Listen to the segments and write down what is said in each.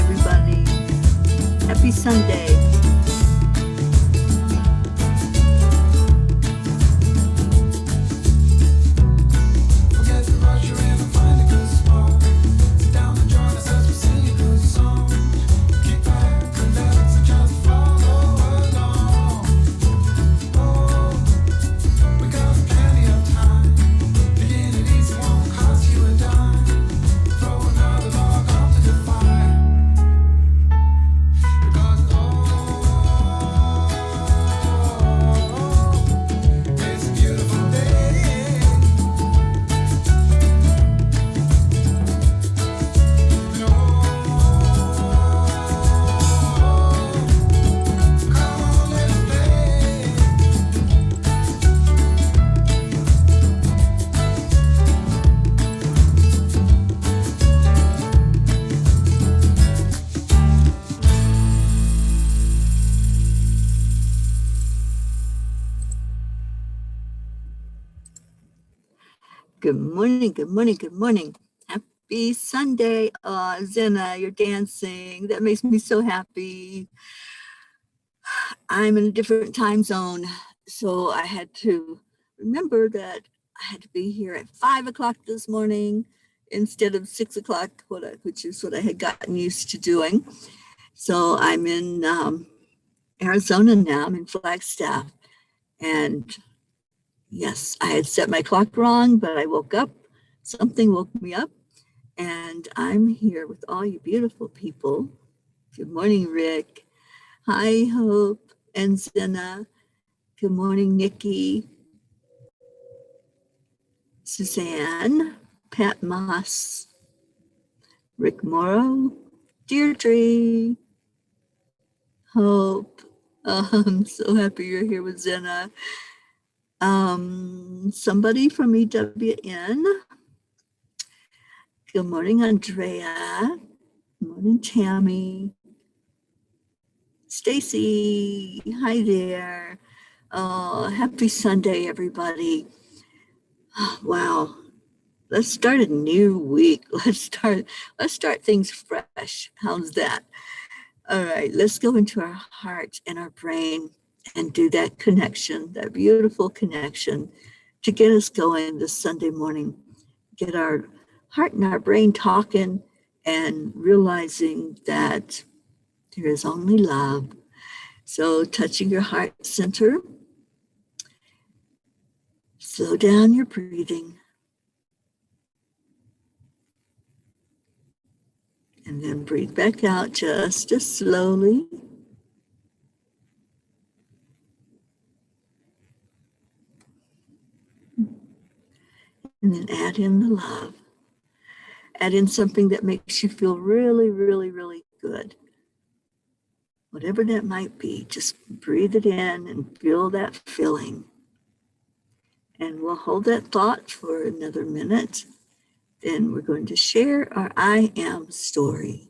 everybody. Happy Sunday. Good morning, good morning, good morning. Happy Sunday. Zena, you're dancing. That makes me so happy. I'm in a different time zone, so I had to remember that I had to be here at 5 o'clock this morning instead of 6 o'clock, which is what I had gotten used to doing. So I'm in Arizona now. I'm in Flagstaff. And yes, I had set my clock wrong, but I woke up. Something woke me up. And I'm here with all you beautiful people. Good morning, Rick. Hi, Hope and Zena. Good morning, Nikki, Suzanne, Pat Moss, Rick Morrow, Deirdre, Hope. I'm so happy you're here with Zena. Somebody from EWN. Good morning, Andrea. Good morning, Tammy. Stacy, hi there. Happy Sunday, everybody. Wow. Let's start a new week. Let's start things fresh. How's that? All right, let's go into our heart and our brain and do that connection, that beautiful connection to get us going this Sunday morning. Get our heart and our brain talking and realizing that there is only love. So touching your heart center, slow down your breathing, and then breathe back out just as slowly. And then add in the love. Add in something that makes you feel really, really, really good. Whatever that might be, just breathe it in and feel that feeling. And we'll hold that thought for another minute. Then we're going to share our I Am story.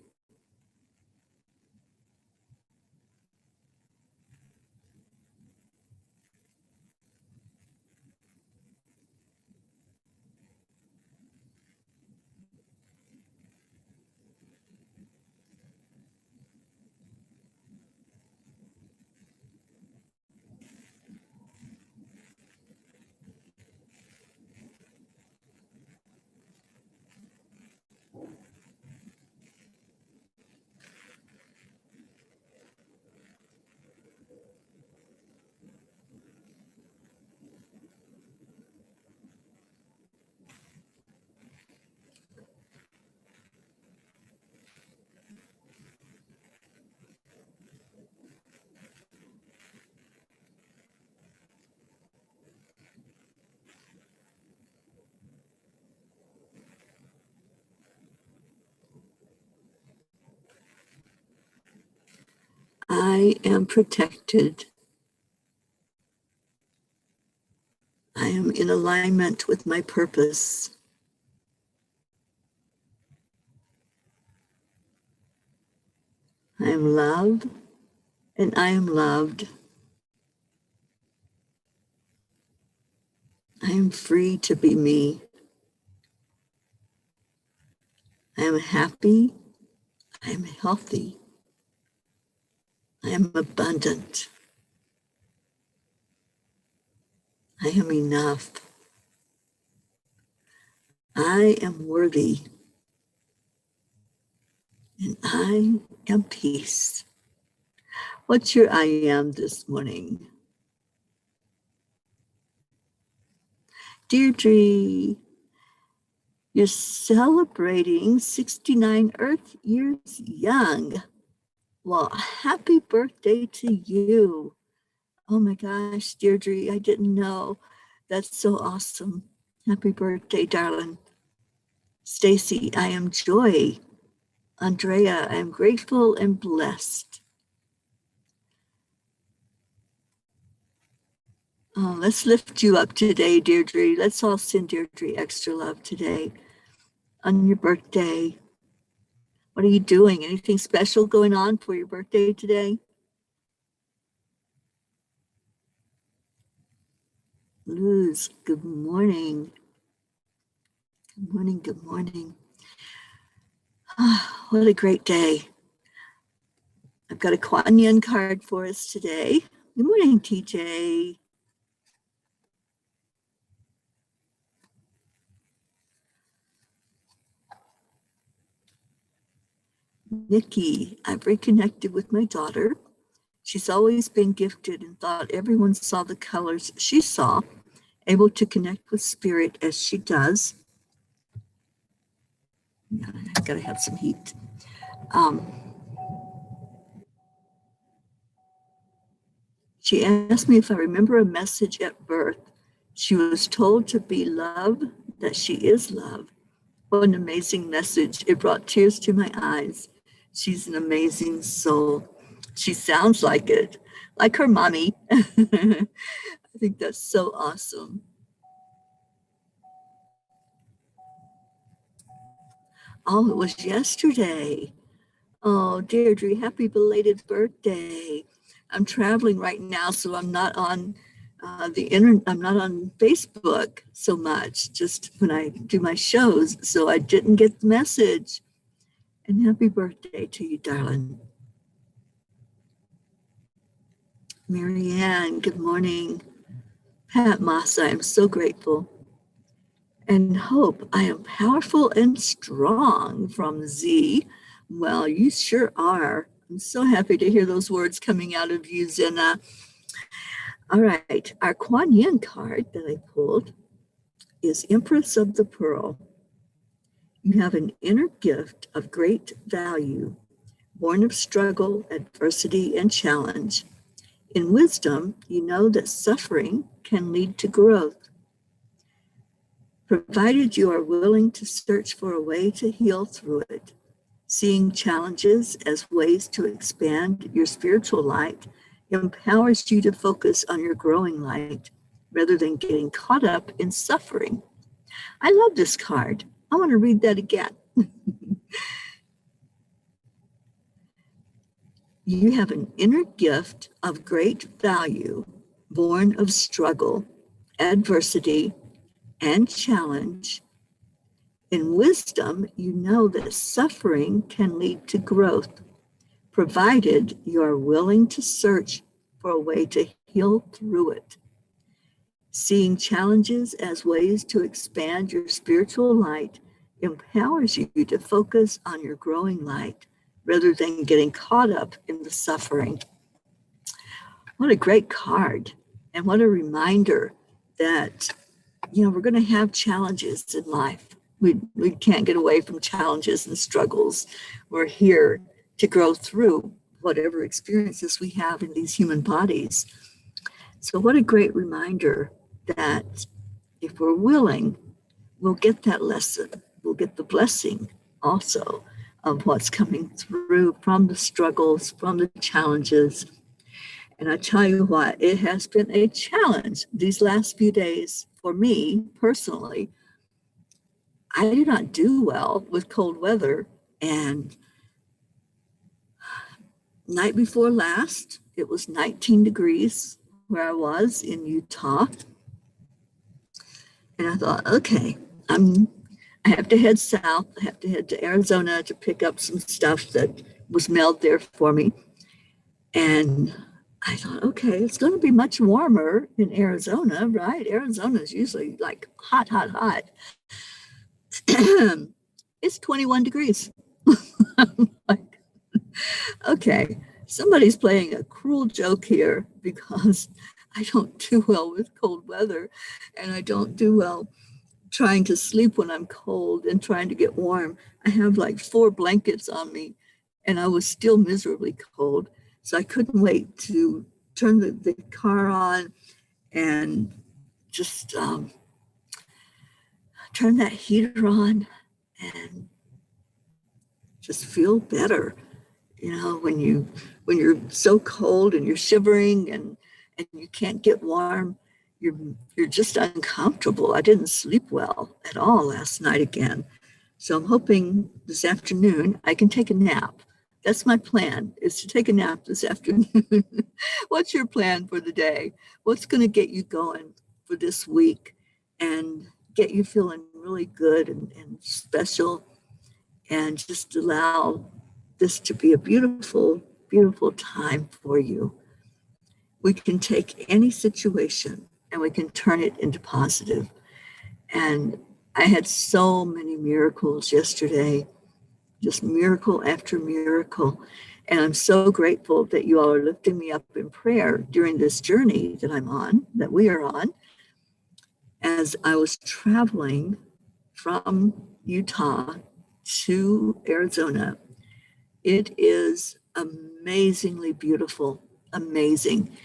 I am protected. I am in alignment with my purpose. I am loved and I am loved. I am free to be me. I am happy. I am healthy. I am abundant. I am enough. I am worthy. And I am peace. What's your I am this morning? Deirdre, you're celebrating 69 Earth years young. Well, happy birthday to you. Oh my gosh, Deirdre, I didn't know. That's so awesome. Happy birthday, darling. Stacy, I am joy. Andrea, I am grateful and blessed. Oh, let's lift you up today, Deirdre. Let's all send Deirdre extra love today on your birthday. What are you doing? Anything special going on for your birthday today? Luz, good morning. Good morning, good morning. Oh, what a great day. I've got a Kuan Yin card for us today. Good morning, TJ. Nikki, I've reconnected with my daughter. She's always been gifted and thought everyone saw the colors she saw, able to connect with spirit as she does. I've got to have some heat. She asked me if I remember a message at birth. She was told to be love, that she is love. What an amazing message. It brought tears to my eyes. She's an amazing soul. She sounds like it, like her mommy. I think that's so awesome. Oh, it was yesterday. Oh, Deirdre, happy belated birthday. I'm traveling right now, so I'm not on the internet. I'm not on Facebook so much, just when I do my shows. So I didn't get the message. And happy birthday to you, darling. Marianne, good morning. Pat Moss, I am so grateful. And Hope, I am powerful and strong from Z. Well, you sure are. I'm so happy to hear those words coming out of you, Zena. All right, our Kuan Yin card that I pulled is Empress of the Pearl. You have an inner gift of great value, born of struggle, adversity, and challenge. In wisdom, you know that suffering can lead to growth. Provided you are willing to search for a way to heal through it, seeing challenges as ways to expand your spiritual light empowers you to focus on your growing light rather than getting caught up in suffering. I love this card. I want to read that again. You have an inner gift of great value, born of struggle, adversity, and challenge. In wisdom, you know that suffering can lead to growth, provided you are willing to search for a way to heal through it. Seeing challenges as ways to expand your spiritual light empowers you to focus on your growing light rather than getting caught up in the suffering. What a great card. And what a reminder that, we're going to have challenges in life. We can't get away from challenges and struggles. We're here to grow through whatever experiences we have in these human bodies. So what a great reminder that if we're willing, we'll get that lesson. We'll get the blessing also of what's coming through from the struggles, from the challenges. And I tell you what, it has been a challenge these last few days for me personally. I do not do well with cold weather. And night before last, it was 19 degrees where I was in Utah. And I thought, okay, I'm I have to head south. I have to head to Arizona to pick up some stuff that was mailed there for me. And I thought, okay, it's going to be much warmer in Arizona, right? Arizona is usually like hot, hot, hot. It's 21 degrees. I'm like, okay, somebody's playing a cruel joke here because I don't do well with cold weather and I don't do well trying to sleep when I'm cold and trying to get warm. I have like 4 blankets on me and I was still miserably cold. So I couldn't wait to turn the car on and just turn that heater on and just feel better. You know, when you're so cold and you're shivering and you can't get warm, you're just uncomfortable. I didn't sleep well at all last night again. So I'm hoping this afternoon I can take a nap. That's my plan, is to take a nap this afternoon. What's your plan for the day? What's going to get you going for this week and get you feeling really good and special and just allow this to be a beautiful, beautiful time for you? We can take any situation and we can turn it into positive. And I had so many miracles yesterday, just miracle after miracle. And I'm so grateful that you all are lifting me up in prayer during this journey that I'm on, that we are on. As I was traveling from Utah to Arizona, it is amazingly beautiful, amazing.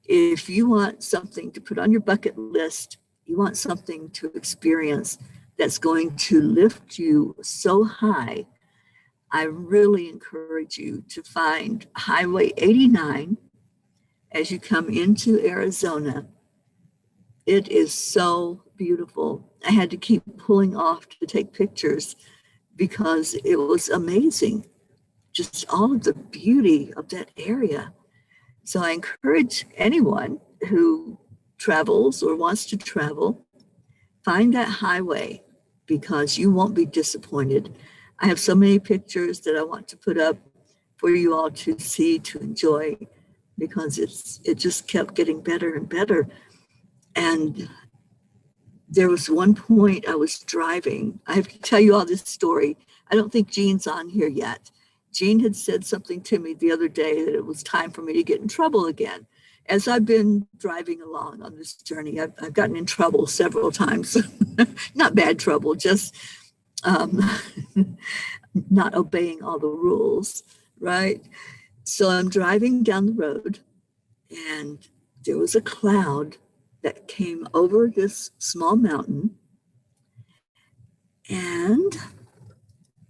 If you want something to put on your bucket list, you want something to experience that's going to lift you so high, I really encourage you to find Highway 89 as you come into Arizona. It is so beautiful. I had to keep pulling off to take pictures because it was amazing. Just all of the beauty of that area. So I encourage anyone who travels or wants to travel, find that highway because you won't be disappointed. I have so many pictures that I want to put up for you all to see, to enjoy, because it just kept getting better and better. And there was one point I was driving. I have to tell you all this story. I don't think Jean's on here yet. Jean had said something to me the other day that it was time for me to get in trouble again. As I've been driving along on this journey, I've gotten in trouble several times. Not bad trouble, just not obeying all the rules, right? So I'm driving down the road and there was a cloud that came over this small mountain and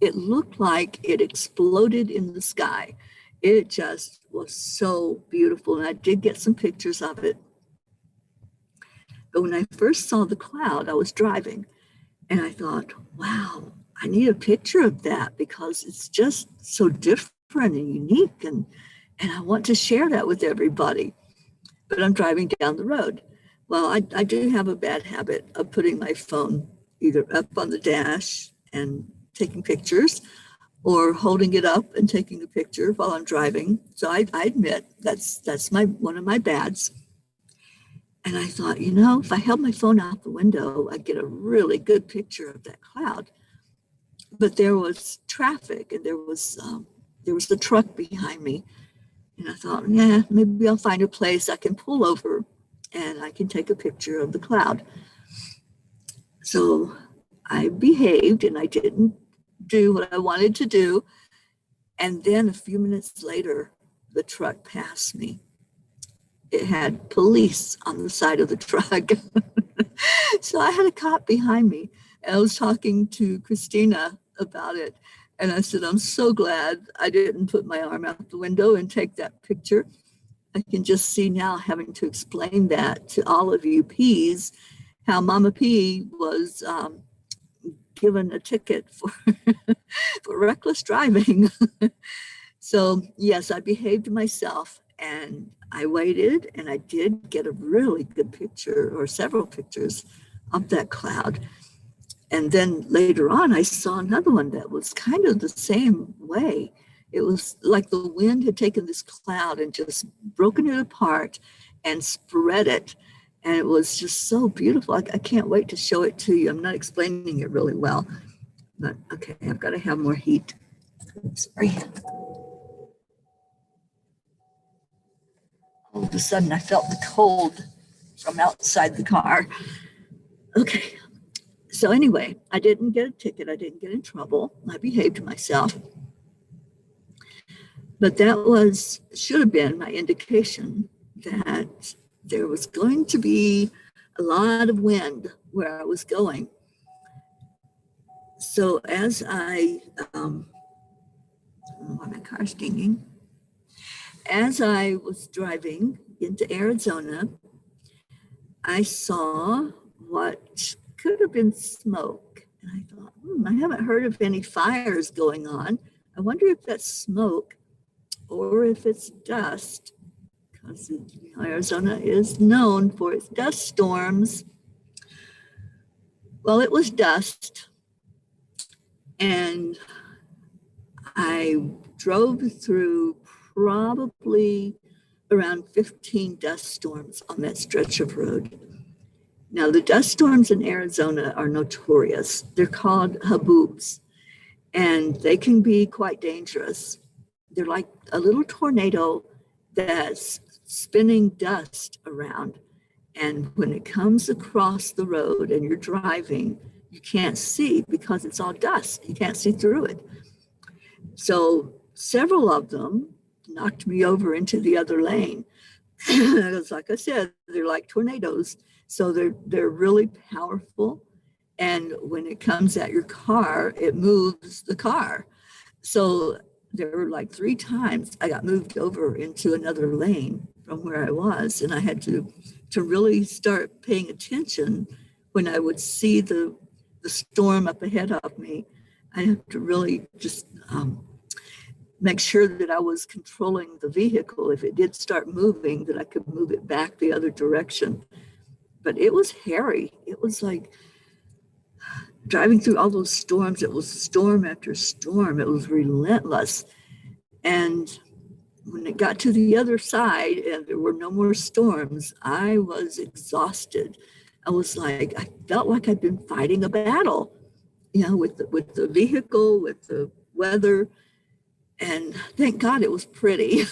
it looked like it exploded in the sky. It just was so beautiful. And I did get some pictures of it. But when I first saw the cloud, I was driving and I thought, wow, I need a picture of that because it's just so different and unique. And I want to share that with everybody. But I'm driving down the road. Well, I do have a bad habit of putting my phone either up on the dash and taking pictures or holding it up and taking a picture while I'm driving. So I admit that's one of my bads. And I thought, if I held my phone out the window, I'd get a really good picture of that cloud. But there was traffic and there was a truck behind me. And I thought, yeah, maybe I'll find a place I can pull over and I can take a picture of the cloud. So I behaved and I didn't do what I wanted to do. And then a few minutes later, the truck passed me. It had police on the side of the truck. So I had a cop behind me. And I was talking to Christina about it. And I said, I'm so glad I didn't put my arm out the window and take that picture. I can just see now having to explain that to all of you P's, how Mama P was given a ticket for, for reckless driving. So yes, I behaved myself and I waited and I did get a really good picture or several pictures of that cloud. And then later on, I saw another one that was kind of the same way. It was like the wind had taken this cloud and just broken it apart and spread it. And it was just so beautiful. I can't wait to show it to you. I'm not explaining it really well, but okay, I've got to have more heat. Sorry. All of a sudden, I felt the cold from outside the car. Okay. So anyway, I didn't get a ticket. I didn't get in trouble. I behaved myself. But that should have been my indication that there was going to be a lot of wind where I was going. So as I don't know why my car's dinging. As I was driving into Arizona, I saw what could have been smoke. And I thought, I haven't heard of any fires going on. I wonder if that's smoke or if it's dust, because Arizona is known for its dust storms. Well, it was dust. And I drove through probably around 15 dust storms on that stretch of road. Now, the dust storms in Arizona are notorious. They're called haboobs, and they can be quite dangerous. They're like a little tornado that's spinning dust around. And when it comes across the road and you're driving, you can't see because it's all dust. You can't see through it. So several of them knocked me over into the other lane. Because like I said, they're like tornadoes. So they're really powerful. And when it comes at your car, it moves the car. So there were like 3 times I got moved over into another lane from where I was. And I had to really start paying attention when I would see the storm up ahead of me. I had to really just make sure that I was controlling the vehicle. If it did start moving, that I could move it back the other direction. But it was hairy. It was like driving through all those storms. It was storm after storm. It was relentless. And when it got to the other side and there were no more storms, I was exhausted. I was like, I felt like I'd been fighting a battle, with the vehicle, with the weather. And thank God it was pretty.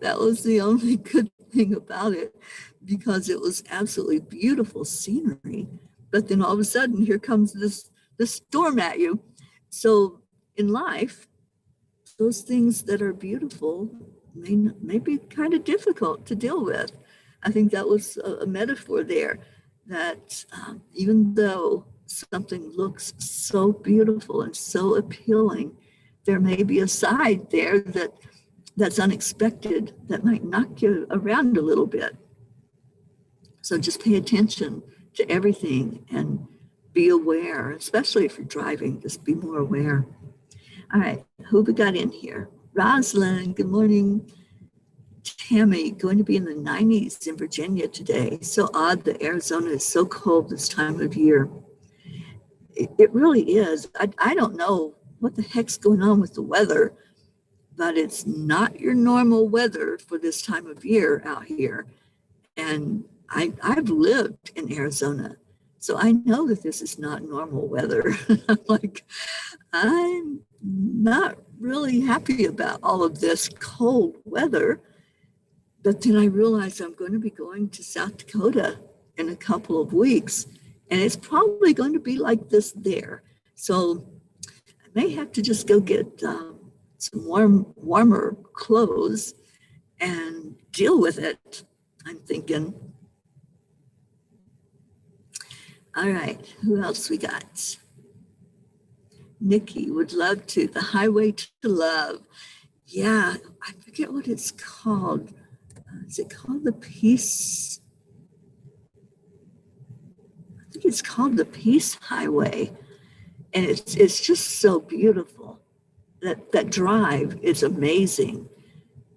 That was the only good thing about it, because it was absolutely beautiful scenery. But then all of a sudden, here comes this storm at you. So in life, those things that are beautiful may be kind of difficult to deal with. I think that was a metaphor there, that even though something looks so beautiful and so appealing, there may be a side there that's unexpected that might knock you around a little bit. So just pay attention to everything and be aware, especially if you're driving, just be more aware. All right, who we got in here? Rosalind, good morning. Tammy, going to be in the 90s in Virginia today. So odd that Arizona is so cold this time of year. It really is. I don't know what the heck's going on with the weather, but it's not your normal weather for this time of year out here. And I've lived in Arizona, so I know that this is not normal weather. I'm not really happy about all of this cold weather. But then I realized I'm going to be going to South Dakota in a couple of weeks, and it's probably going to be like this there. So I may have to just go get some warmer clothes and deal with it, I'm thinking. All right, who else we got? Nikki would love to. The Highway to Love. Yeah, I forget what it's called. Is it called the Peace? I think it's called the Peace Highway. And it's just so beautiful. That drive is amazing,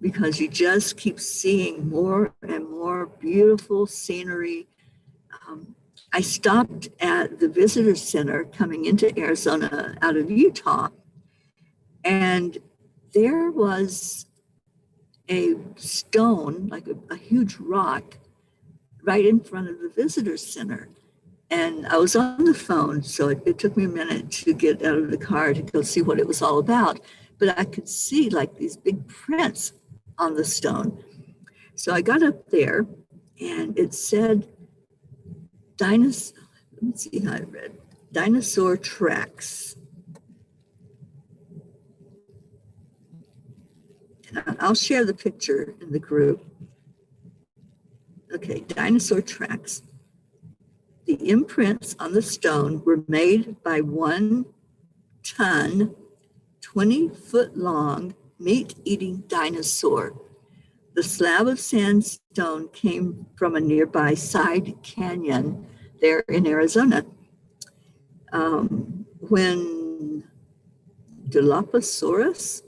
because you just keep seeing more and more beautiful scenery. I stopped at the visitor center coming into Arizona out of Utah, and there was a stone, like a huge rock, right in front of the visitor center. And I was on the phone, so it took me a minute to get out of the car to go see what it was all about. But I could see like these big prints on the stone. So I got up there and it said dinosaur, let me see how I read, dinosaur tracks. And I'll share the picture in the group. Okay, dinosaur tracks. The imprints on the stone were made by 1 ton, 20-foot long, meat-eating dinosaur. The slab of sandstone came from a nearby side canyon there in Arizona. When Dilophosaurus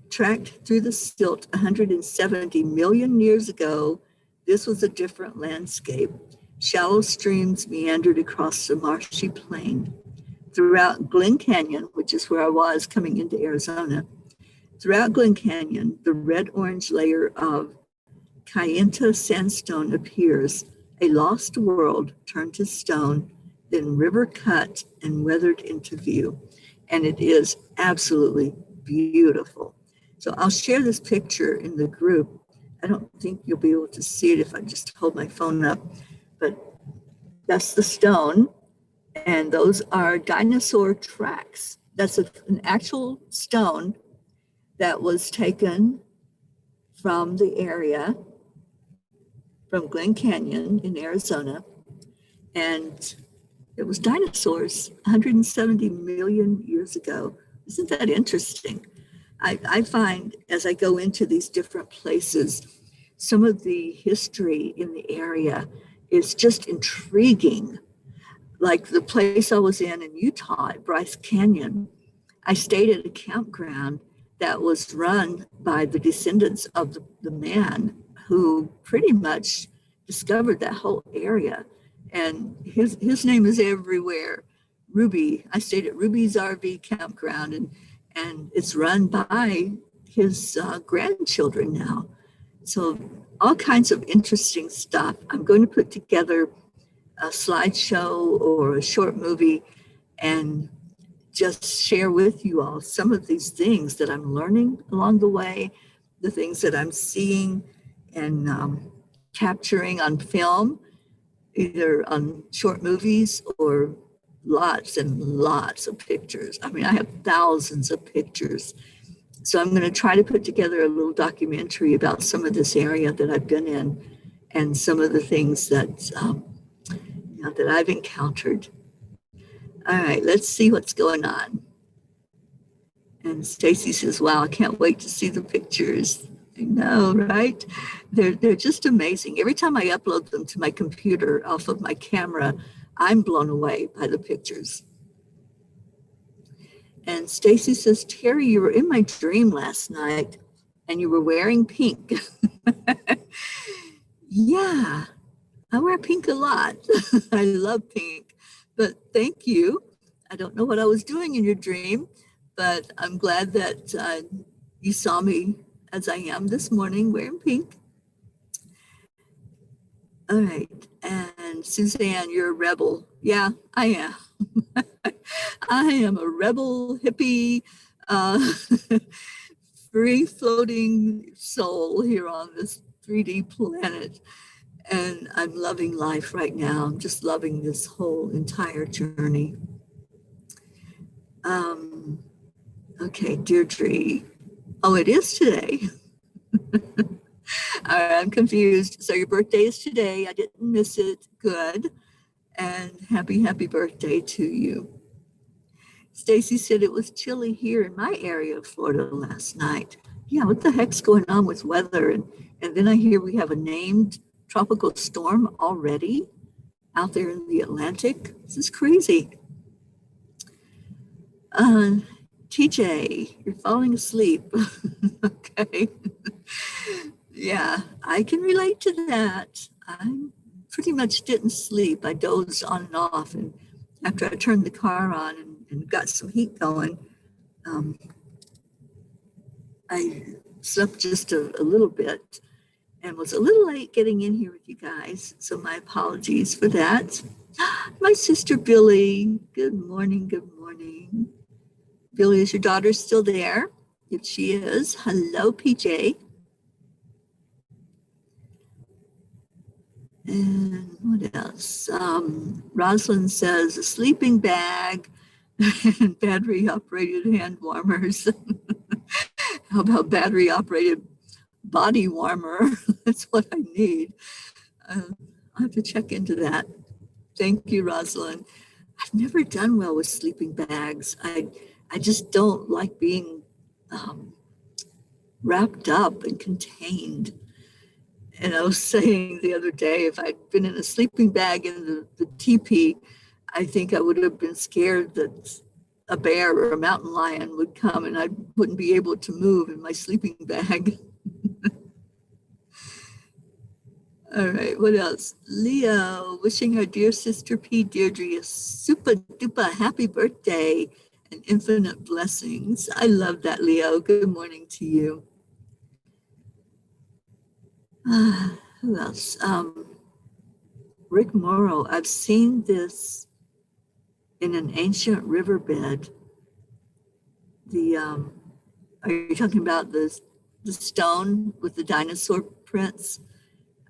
tracked through the silt 170 million years ago, this was a different landscape. Shallow streams meandered across the marshy plain. Throughout Glen Canyon, which is where I was coming into Arizona, throughout Glen Canyon, the red-orange layer of Kayenta sandstone appears, a lost world turned to stone, then river cut and weathered into view. And it is absolutely beautiful. So I'll share this picture in the group. I don't think you'll be able to see it if I just hold my phone up, but that's the stone. And those are dinosaur tracks. That's an actual stone that was taken from the area, from Glen Canyon in Arizona. And it was dinosaurs 170 million years ago. Isn't that interesting? I find as I go into these different places, some of the history in the area is just intriguing. Like the place I was in Utah at Bryce Canyon, I stayed at a campground that was run by the descendants of the man who pretty much discovered that whole area. And his name is everywhere. Ruby. I stayed at Ruby's RV campground, and it's run by his grandchildren now. So all kinds of interesting stuff. I'm going to put together a slideshow or a short movie and just share with you all some of these things that I'm learning along the way, the things that I'm seeing and capturing on film, either on short movies or lots and lots of pictures. I mean, I have thousands of pictures. So I'm going to try to put together a little documentary about some of this area that I've been in and some of the things that that I've encountered. All right, let's see what's going on. And Stacy says, wow, I can't wait to see the pictures. I know, right? They're just amazing. Every time I upload them to my computer off of my camera, I'm blown away by the pictures. And Stacy says, Teri, you were in my dream last night and you were wearing pink. Yeah, I wear pink a lot. I love pink, but thank you. I don't know what I was doing in your dream, but I'm glad that you saw me as I am this morning wearing pink. All right, and Suzanne, you're a rebel. Yeah, I am. I am a rebel hippie, free floating soul here on this 3D planet. And I'm loving life right now. I'm just loving this whole entire journey. Okay, Deirdre. Oh, it is today. All right, I'm confused. So your birthday is today. I didn't miss it. Good. And happy birthday to you. Stacy said it was chilly here in my area of Florida last night. Yeah, what the heck's going on with weather? And then I hear we have a named tropical storm already out there in the Atlantic. This is crazy. TJ, you're falling asleep. Okay. Yeah, I can relate to that. I'm pretty much didn't sleep. I dozed on and off. And after I turned the car on and got some heat going, I slept just a little bit and was a little late getting in here with you guys. So my apologies for that. My sister Billy, good morning, good morning. Billy, is your daughter still there? If she is, hello, PJ. And what else? Rosalind says a sleeping bag and battery operated hand warmers. How about battery operated body warmer? That's what I need. I'll have to check into that. Thank you, Rosalind. I've never done well with sleeping bags. I just don't like being wrapped up and contained. And I was saying the other day, if I'd been in a sleeping bag in the teepee, I think I would have been scared that a bear or a mountain lion would come and I wouldn't be able to move in my sleeping bag. All right, what else? Leo, wishing our dear sister P. Deirdre a super duper happy birthday and infinite blessings. I love that, Leo. Good morning to you. Who else? Rick Morrow, I've seen this in an ancient riverbed. Are you talking about the stone with the dinosaur prints?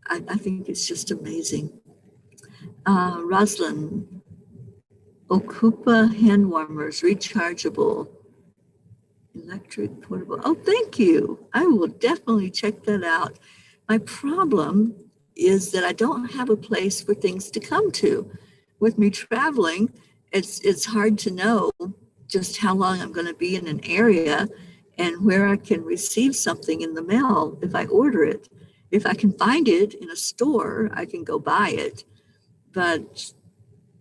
I think it's just amazing. Rosalind, Cuppa hand warmers, rechargeable, electric portable. Oh, thank you. I will definitely check that out. My problem is that I don't have a place for things to come to. With me traveling, it's hard to know just how long I'm going to be in an area and where I can receive something in the mail if I order it. If I can find it in a store, I can go buy it. But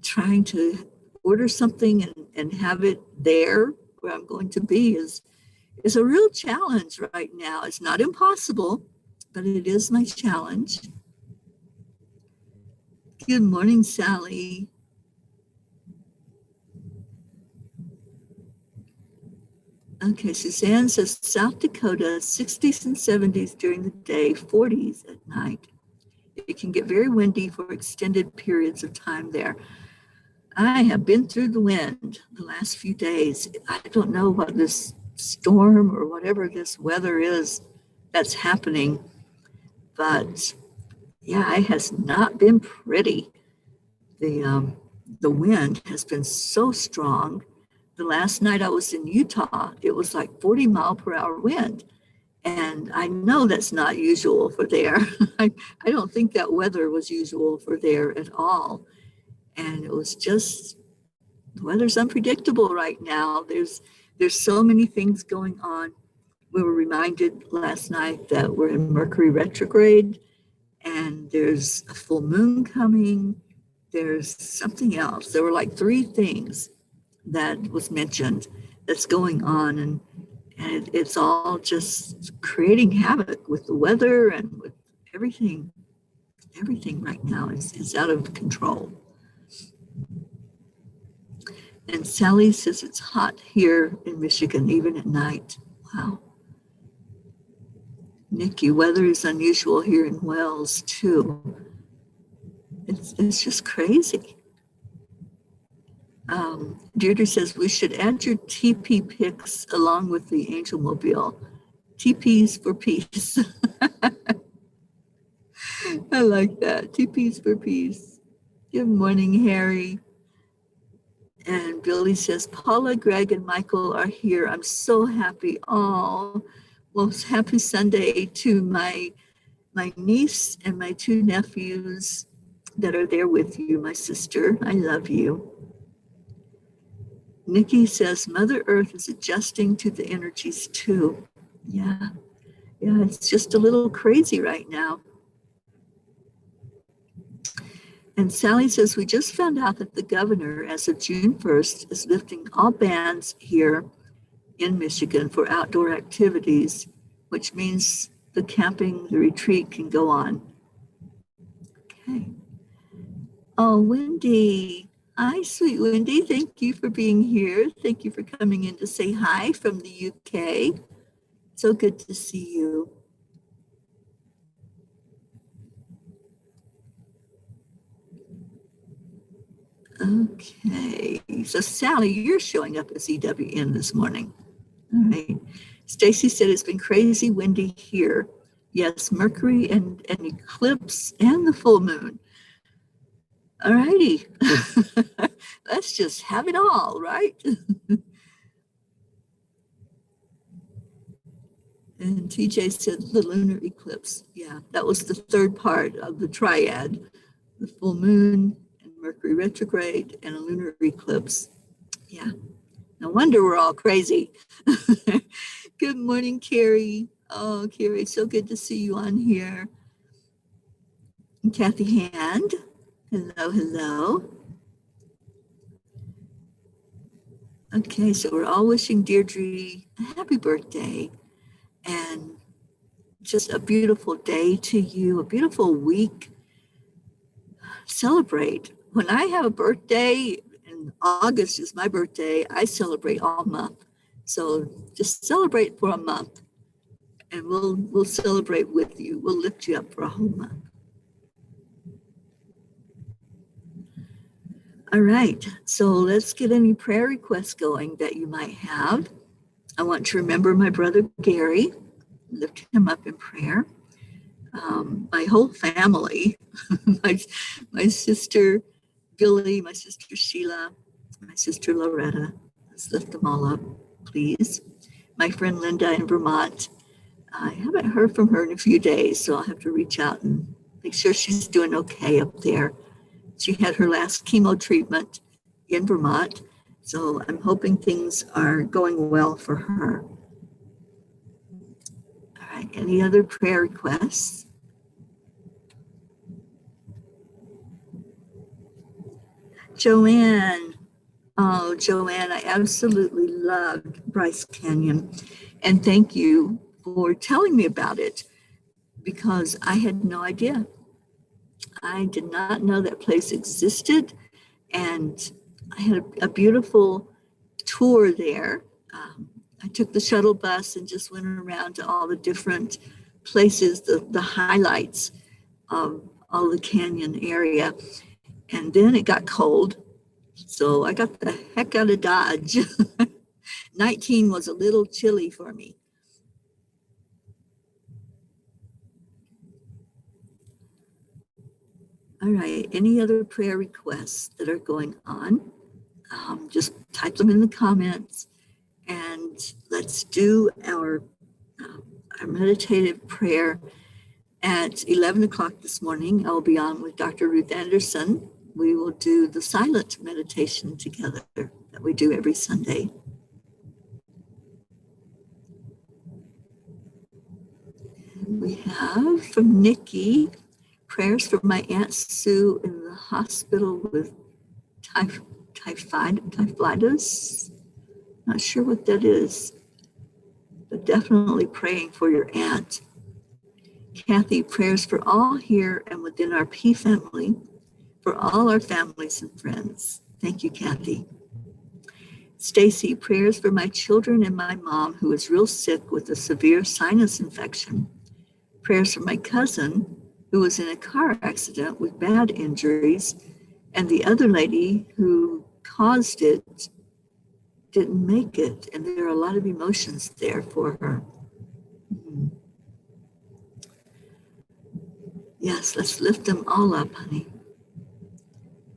trying to order something and have it there where I'm going to be is a real challenge right now. It's not impossible, but it is my challenge. Good morning, Sally. Okay, Suzanne says South Dakota, 60s and 70s during the day, 40s at night. It can get very windy for extended periods of time there. I have been through the wind the last few days. I don't know what this storm or whatever this weather is that's happening, but yeah, it has not been pretty. The wind has been so strong. The last night I was in Utah, it was like 40-mile-per-hour wind. And I know that's not usual for there. I don't think that weather was usual for there at all. And it was just, the weather's unpredictable right now. There's so many things going on. We were reminded last night that we're in Mercury retrograde and there's a full moon coming. There's something else. There were like 3 things that was mentioned that's going on, and it's all just creating havoc with the weather and with everything. Everything right now is out of control. And Sally says it's hot here in Michigan, even at night. Wow. Nikki, weather is unusual here in Wells too. It's just crazy. Deirdre says we should add your TP pics along with the Angel Mobile. TPs for peace. I like that. TPs for peace. Good morning, Harry. And Billy says, Paula, Greg, and Michael are here. I'm so happy. Oh, well, happy Sunday to my niece and my 2 nephews that are there with you, my sister. I love you. Nikki says, Mother Earth is adjusting to the energies too. Yeah, it's just a little crazy right now. And Sally says, we just found out that the governor, as of June 1st, is lifting all bans here in Michigan for outdoor activities, which means the camping, the retreat can go on. Okay. Oh, Wendy. Hi, sweet Wendy. Thank you for being here. Thank you for coming in to say hi from the UK. So good to see you. Okay. So, Sally, you're showing up as EWN this morning. All right. Stacy said it's been crazy windy here. Yes, Mercury and an eclipse and the full moon. All righty. Let's just have it all, right? And TJ said the lunar eclipse. Yeah, that was the third part of the triad, the full moon and Mercury retrograde and a lunar eclipse. Yeah, no wonder we're all crazy. Good morning, Carrie. Oh, Carrie, so good to see you on here. And Kathy Hand. Hello, hello. Okay, so we're all wishing Deirdre a happy birthday and just a beautiful day to you, a beautiful week. Celebrate. When I have a birthday, and August is my birthday, I celebrate all month. So just celebrate for a month and we'll celebrate with you. We'll lift you up for a whole month. All right, so let's get any prayer requests going that you might have. I want to remember my brother Gary, lift him up in prayer. My whole family, my sister Billy, my sister Sheila, my sister Loretta. Let's lift them all up, please. My friend Linda in Vermont. I haven't heard from her in a few days, so I'll have to reach out and make sure she's doing okay up there. She had her last chemo treatment in Vermont, so I'm hoping things are going well for her. All right, any other prayer requests? Joanne. Oh, Joanne, I absolutely loved Bryce Canyon. And thank you for telling me about it because I had no idea. I did not know that place existed. And I had a beautiful tour there. I took the shuttle bus and just went around to all the different places, the highlights of all the canyon area. And then it got cold. So I got the heck out of Dodge. 19 was a little chilly for me. All right, any other prayer requests that are going on? Just type them in the comments and let's do our meditative prayer at 11 o'clock this morning. I'll be on with Dr. Ruth Anderson. We will do the silent meditation together that we do every Sunday. We have from Nikki, prayers for my Aunt Sue in the hospital with typhitis. Not sure what that is, but definitely praying for your aunt. Kathy, prayers for all here and within our P family, for all our families and friends. Thank you, Kathy. Stacy, prayers for my children and my mom who is real sick with a severe sinus infection. Prayers for my cousin who was in a car accident with bad injuries, and the other lady who caused it didn't make it, and there are a lot of emotions there for her. Mm-hmm. Yes, let's lift them all up, honey.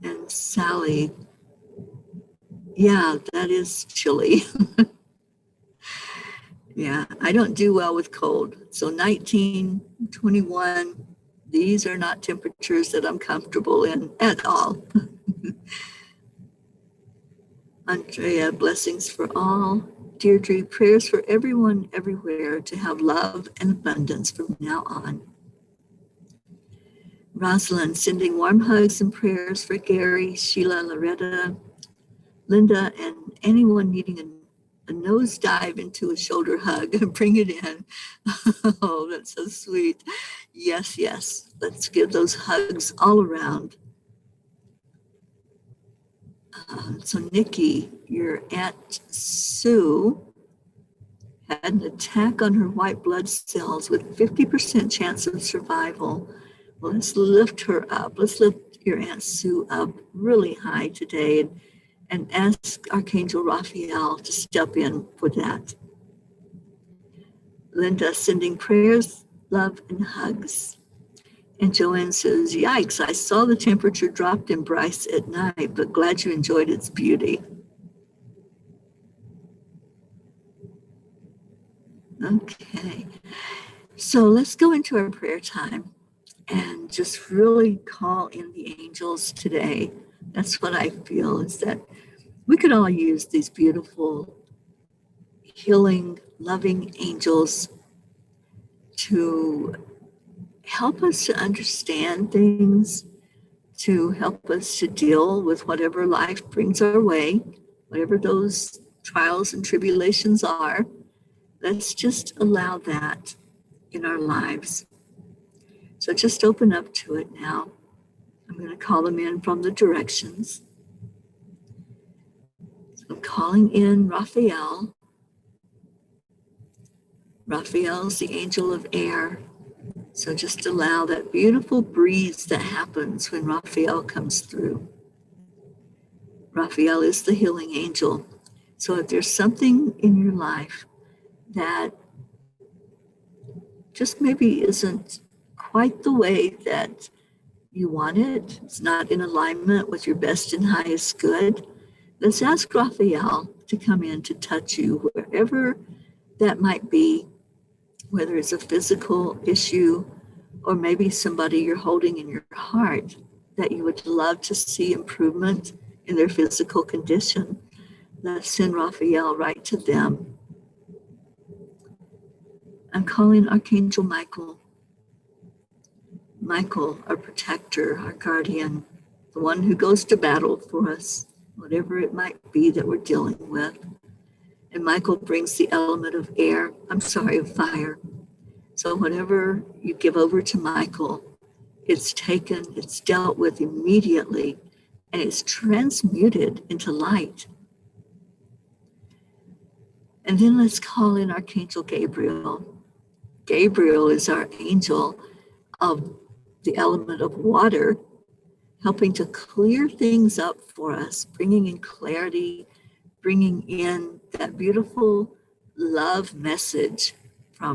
And Sally, yeah, that is chilly. Yeah, I don't do well with cold. So 19, 21, these are not temperatures that I'm comfortable in at all. Andrea, blessings for all. Deirdre, prayers for everyone everywhere to have love and abundance from now on. Rosalind, sending warm hugs and prayers for Gary, Sheila, Loretta, Linda, and anyone needing a nosedive into a shoulder hug. Bring it in. Oh, that's so sweet. Yes, yes. Let's give those hugs all around. So Nikki, your Aunt Sue had an attack on her white blood cells with 50% chance of survival. Well, let's lift her up. Let's lift your Aunt Sue up really high today and ask Archangel Raphael to step in for that. Linda sending prayers, love, and hugs. And Joanne says, yikes, I saw the temperature dropped in Bryce at night, but glad you enjoyed its beauty. Okay, so let's go into our prayer time and just really call in the angels today. That's what I feel, is that we could all use these beautiful, healing, loving angels to help us to understand things, to help us to deal with whatever life brings our way, whatever those trials and tribulations are. Let's just allow that in our lives. So just open up to it now. I'm going to call them in from the directions. So I'm calling in Raphael. Raphael's the angel of air. So just allow that beautiful breeze that happens when Raphael comes through. Raphael is the healing angel. So if there's something in your life that just maybe isn't quite the way that you want it, it's not in alignment with your best and highest good, let's ask Raphael to come in to touch you wherever that might be, whether it's a physical issue or maybe somebody you're holding in your heart that you would love to see improvement in their physical condition. Let's send Raphael right to them. I'm calling Archangel Michael. Michael, our protector, our guardian, the one who goes to battle for us, whatever it might be that we're dealing with. And Michael brings the element of of fire. So whatever you give over to Michael, it's taken, it's dealt with immediately, and it's transmuted into light. And then let's call in Archangel Gabriel. Gabriel is our angel of the element of water, helping to clear things up for us, bringing in clarity, bringing in that beautiful love message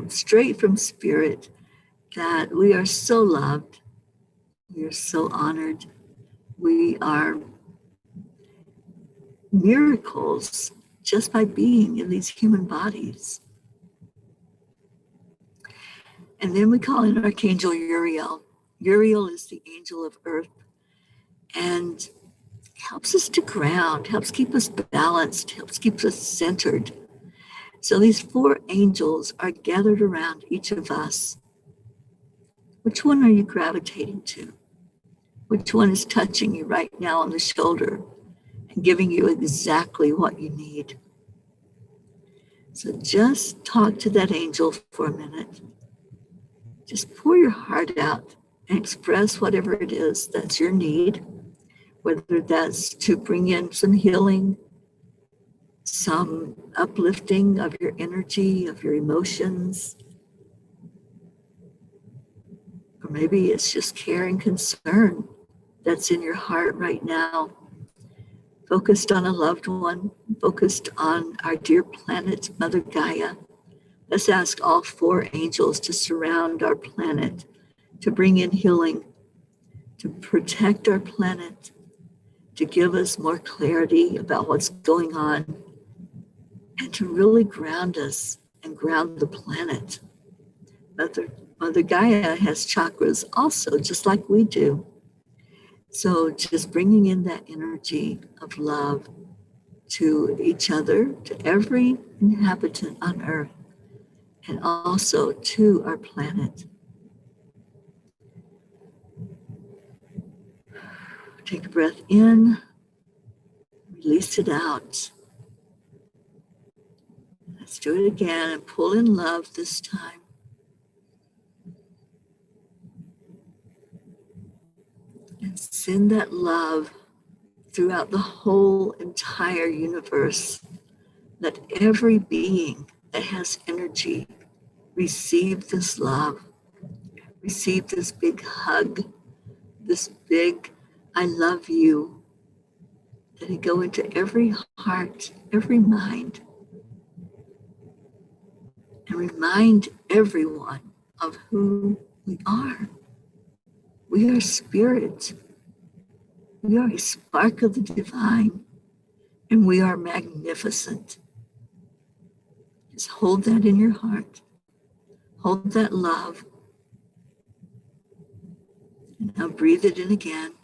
straight from spirit, that we are so loved, we are so honored, we are miracles just by being in these human bodies. And then we call in Archangel Uriel. Uriel is the angel of earth and helps us to ground, helps keep us balanced, helps keep us centered. So these four angels are gathered around each of us. Which one are you gravitating to? Which one is touching you right now on the shoulder and giving you exactly what you need? So just talk to that angel for a minute. Just pour your heart out and express whatever it is that's your need, whether that's to bring in some healing, some uplifting of your energy, of your emotions, or maybe it's just care and concern that's in your heart right now, focused on a loved one, focused on our dear planet, Mother Gaia. Let's ask all four angels to surround our planet, to bring in healing, to protect our planet, to give us more clarity about what's going on, and to really ground us and ground the planet. Mother Gaia has chakras also, just like we do. So just bringing in that energy of love to each other, to every inhabitant on Earth, and also to our planet. Take a breath in, release it out. Let's do it again and pull in love this time. And send that love throughout the whole entire universe. Let every being that has energy receive this love, receive this big hug, this big I love you. Let it go into every heart, every mind, and remind everyone of who we are. We are spirit. We are a spark of the divine, and we are magnificent. Just hold that in your heart. Hold that love. And now breathe it in again.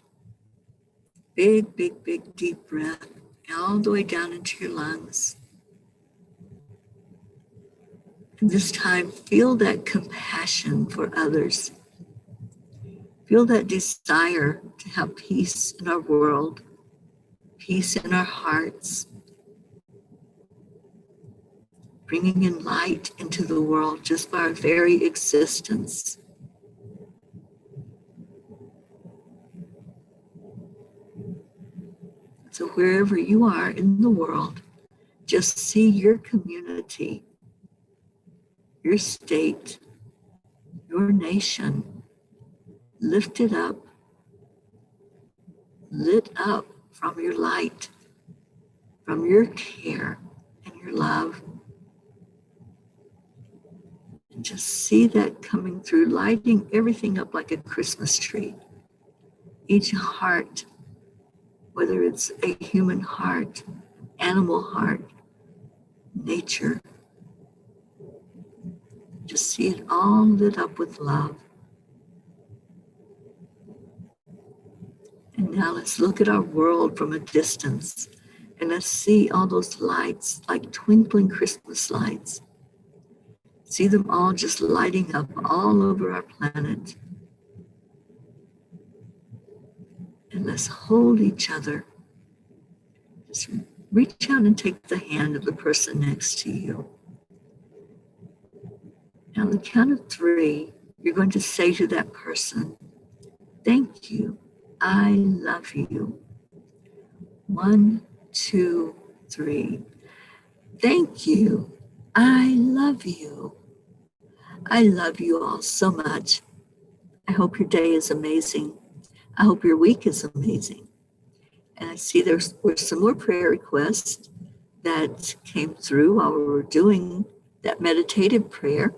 Big, big, big, deep breath all the way down into your lungs. And this time, feel that compassion for others. Feel that desire to have peace in our world, peace in our hearts, bringing in light into the world just by our very existence. So wherever you are in the world, just see your community, your state, your nation lifted up, lit up from your light, from your care and your love. And just see that coming through, lighting everything up like a Christmas tree. Each heart, whether it's a human heart, animal heart, nature, just see it all lit up with love. And now let's look at our world from a distance, and let's see all those lights, like twinkling Christmas lights. See them all just lighting up all over our planet. And let's hold each other. Just reach out and take the hand of the person next to you. Now, on the count of 3, you're going to say to that person, thank you. I love you. 1, 2, 3. Thank you. I love you. I love you all so much. I hope your day is amazing. I hope your week is amazing. And I see there were some more prayer requests that came through while we were doing that meditative prayer.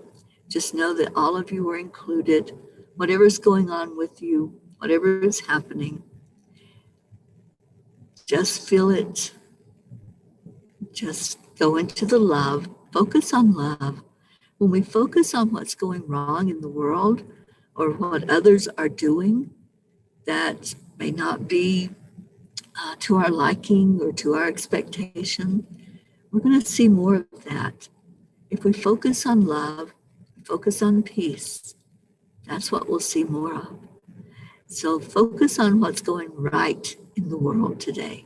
Just know that all of you were included. Whatever's going on with you, whatever is happening, just feel it. Just go into the love. Focus on love. When we focus on what's going wrong in the world or what others are doing that may not be to our liking or to our expectation, we're going to see more of that. If we focus on love, focus on peace, that's what we'll see more of. So focus on what's going right in the world today.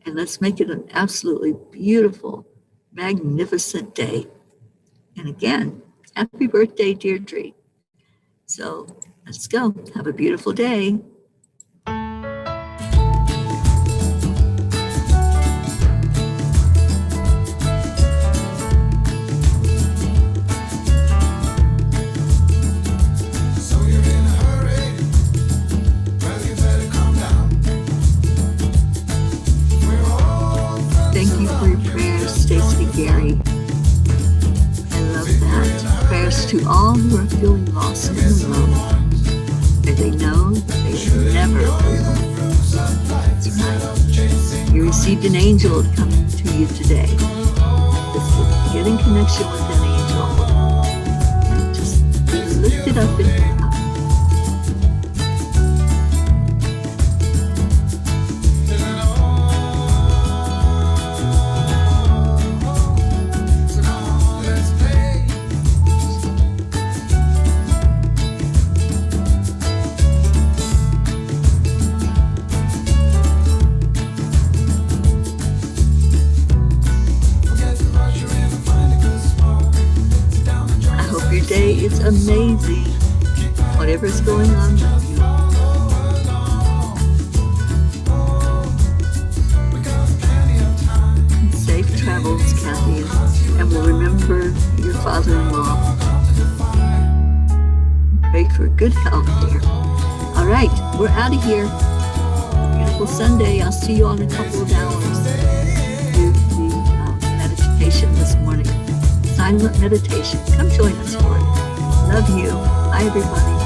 And let's make it an absolutely beautiful, magnificent day. And again, happy birthday, Deirdre. So let's go. Have a beautiful day. To all who are feeling lost and alone, may they know that they are never alone. That's right. You received an angel coming to you today. Just get in connection with an angel. And just lift it up in your love. It's amazing, whatever's going on with you. And we'll remember your father-in-law. Pray for good health, dear. All right, we're out of here. Beautiful Sunday. I'll see you on a couple of hours. Do the meditation this morning. Silent meditation. Come join us for it. Love you. Bye, everybody.